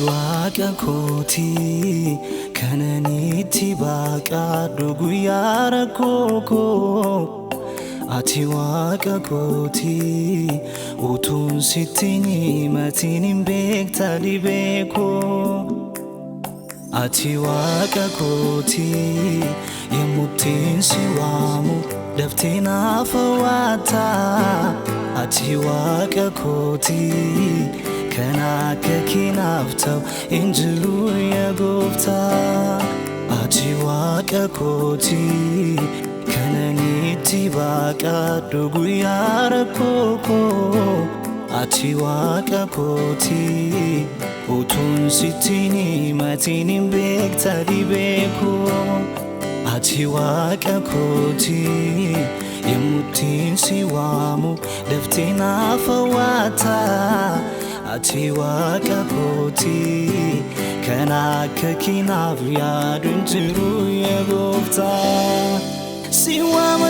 Waaqa Kooti kananitti baaqadhu guyyaa rakkoo koo. Ati Waaqa Kooti utuun sitti himatiin hin beekta dhibee koo. Ati Waaqa Kooti yemmuttiin si waamu daftee naaf hawwaata. Ati Waaqa Kooti kan akka keenaaf ta'u hin jiru yaa Gooftaa. Ati Waaqa Kooti kananitti baaqadhu guyyaa rakkoo koo. Ati Waaqa Kooti utuun sitti himatiin hin beekta dhibee koo. Ati Waaqa Kooti yemmuttiin si waamu daftee naaf hawwaata. Ati Waaqa Kooti kan akka keenaaf yaadu hin jiru yaa Gooftaa. Si waama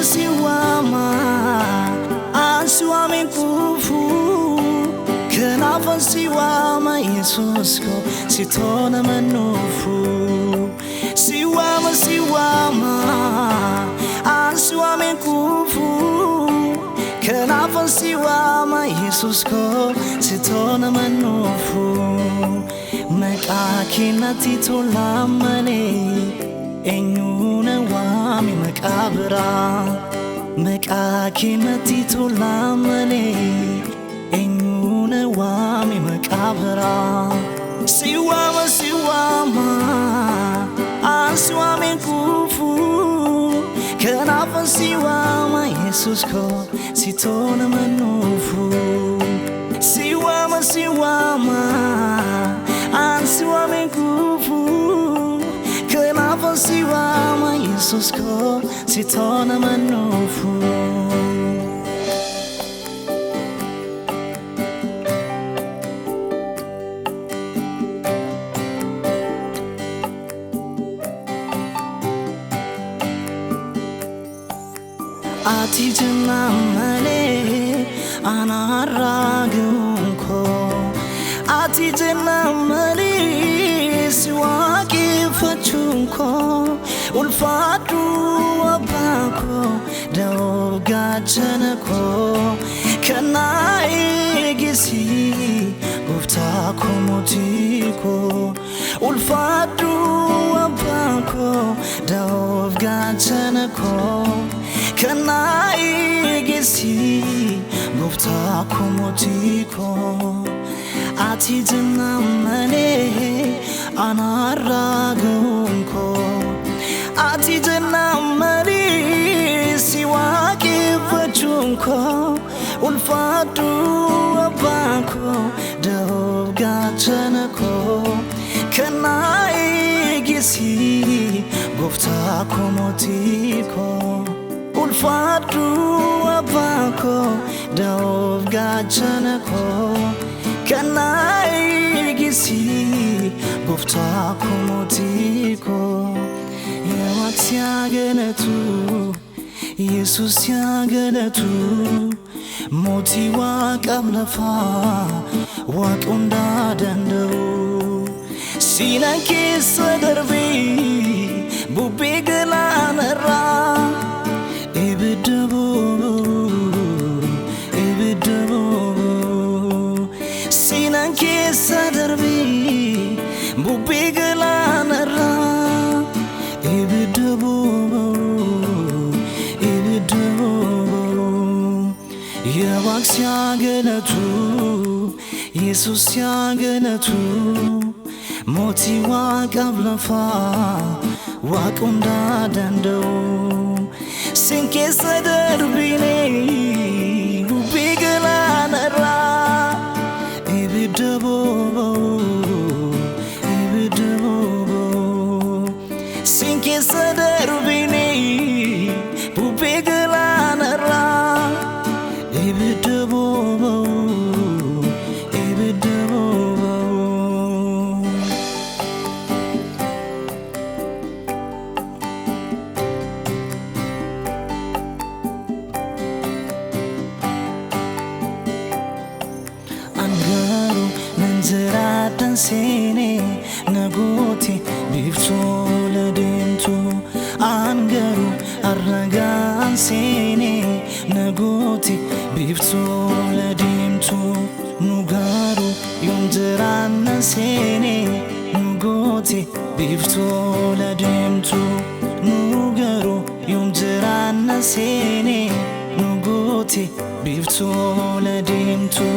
an si waamen kufu kanaafan si waama Yesuus ko si toona manuufu. Si waama an si waamen kufu kanaafan si waama Yesuus ko si toona manuufu. Maqaa keenatti tola malee eenyuun waami maqaa biraa. Maqaa keenatti tola malee eenyuun waami maqaa biraa. Si waama an si waamen kufu kanaafan si waama Yesuus ko si toona manuufu. Si waama an si waamen kufu kanaafan si waama Yesuus ko si toona manuufu. Ati jenna malee ana raaguun koo. Ati jenna malee si waaqeffachuun koo. Ulfaadhu abbaa koo da'oo gaachana koo. Kan na eegisi Gooftaa koo mootii koo. Ulfaadhu abbaa koo da'oo gaachana koo. Kan na eegisi Gooftaa koo mootii koo. Ati jenna malee ana raaguun koo. Ati jenna malee si waaqeffachuun koo. Ulfaadhu abbaa koo da'oo gaachana koo. Kan na eegisi Gooftaa koo mootii koo. Ulfaadhu abbaa koo da'oo gaachana koo. Kan na eegisi Gooftaa koo mootii koo. Yaa Waaqsi yaa galatu Yesuus yaa galatu. Mootii Waaqaaf lafaa Waaqa hundaa danda'u. Siilaan keessa darbee bubbee galaanarraa ibidda boba'u. Siilaan keessa darbee bubbee galaanarraa ibidda boba'u. Yaa Waaqsi yaa galatu Yesuus yaa galatu. Mootii Waaqaaf lafaa Waaqa hundaa danda'u. Siin keessa darbinee bubbee galaanarraa ibidda boba'u. Siin keessa darbinee bubbee galaanarraa ibidda boba'u. Angaru nanziratan sini biftu ledimtu nugaru yundirana sene nugoti biftu ledimtu nugaru yundirana sene nugoti biftu ledimtu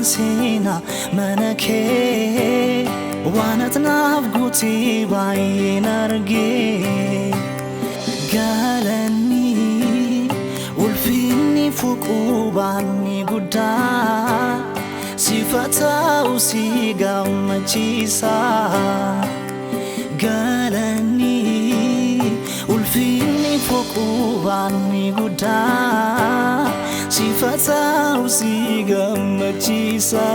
سينا منكي وانا تنافقوتي باين ارقي قالني والفيني فوقو باني قدا صفتا وسيقا ومجيسا قالني والفيني فوقو باني قدا صفتا وسيقا مجيسا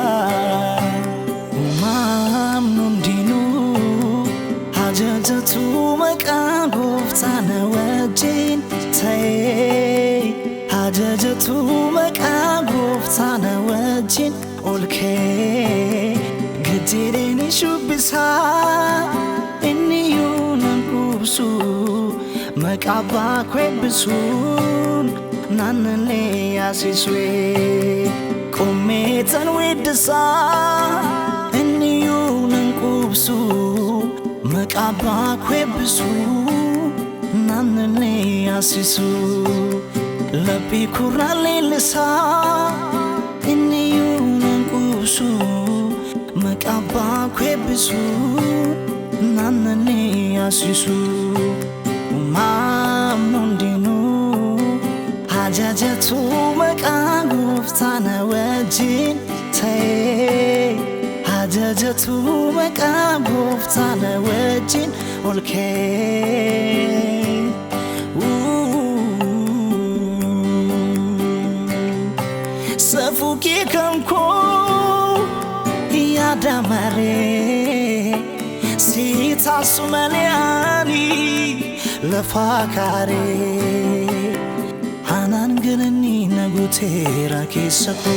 ومامنون دينو حاجتو مكان قفتانا وجين تاي حاجتو مكان قفتانا وجين أولكي قدريني شو بسا إني يونان قبسو مكعبا كويبسون نانلي ياسيسوي كوميتان ويدسا انيو ننقبسو مكعبا كويبسو نانلي ياسيسو لبي كورالي لسا انيو ننقبسو مكعبا كويبسو نانلي ياسيسو ومامنون دينو حاجتو مكان قفتانا وجين تاي حاجتو مكان قفتانا وجين والكي سفوكي كمكو يا دماري سيتا سمالياني لفاكاري Anan galani nagutera kesako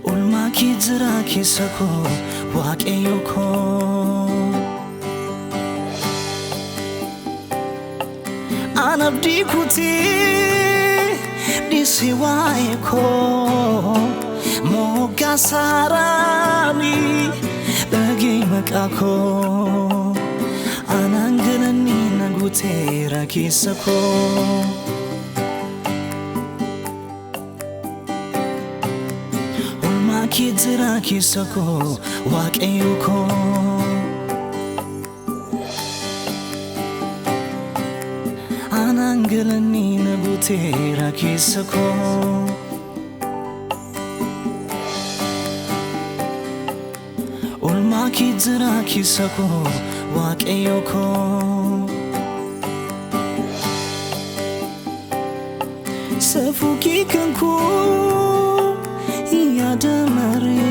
Ulma kizra kesako waqeyoko Anabdi kuti disiwaeko mogasarani lagi makako Anangalani nagutera kisako Ulma kizra kisako waqeyoko Anangalani nagutera kisako Ulma kizra kisako waqeyoko Safuki kanku yadamare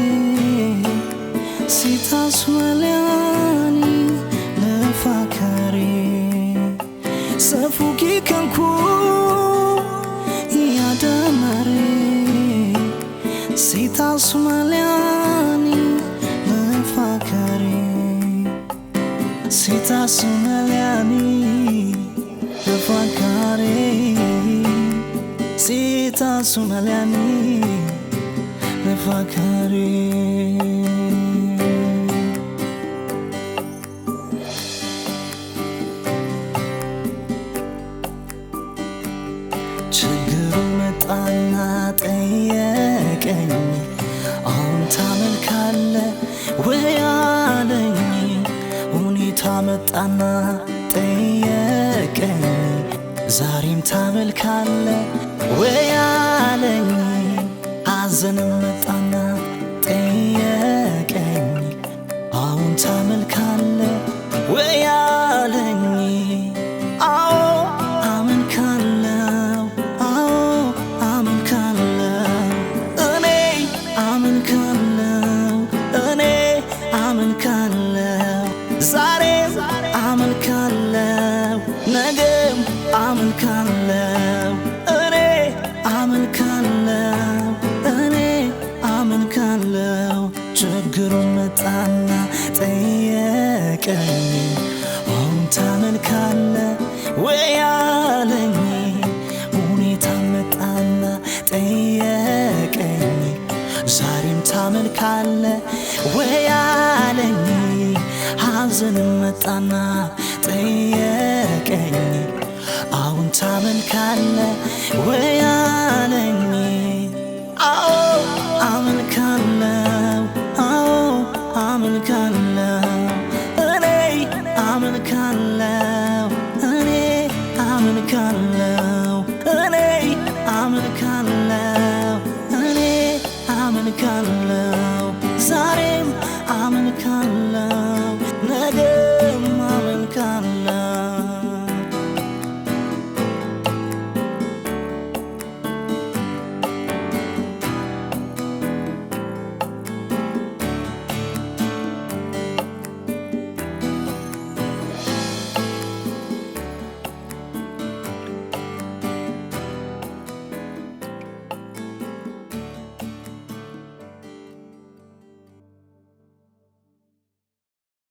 Sita swaliani lefakare Safuki kanku yadamare Sita swaliani lefakare Sita sumaliani lefakare Sita sumaliani lefakare ችግሩ መጣና ጠየቀኝ አሁን ታመልካለ ወያለኝ ሁኔታ መጣና ጠየቀኝ ዛሬም ታመልካለ ወያለኝ ሐዘንም መጣና ጠየቀኝ አሁን ታመልካለ ወያለኝ አዎ አመልካለው አዎ አመልካለው እኔ አመልካለው እኔ አመልካለው አመልካለሁ እኔ አመልካለሁ እኔ አመልካለሁ ችግሩን መጣና ጠየቀኝ አሁን ታመልካለህ ወይ አለኝ ሁኔታ መጣና ጠየቀኝ ዛሬም ታመልካለህ ወይ አለኝ ሐዘን መጣና ጠየቀኝ አሁን ታመልካለህ ወይ አለኝ አዎ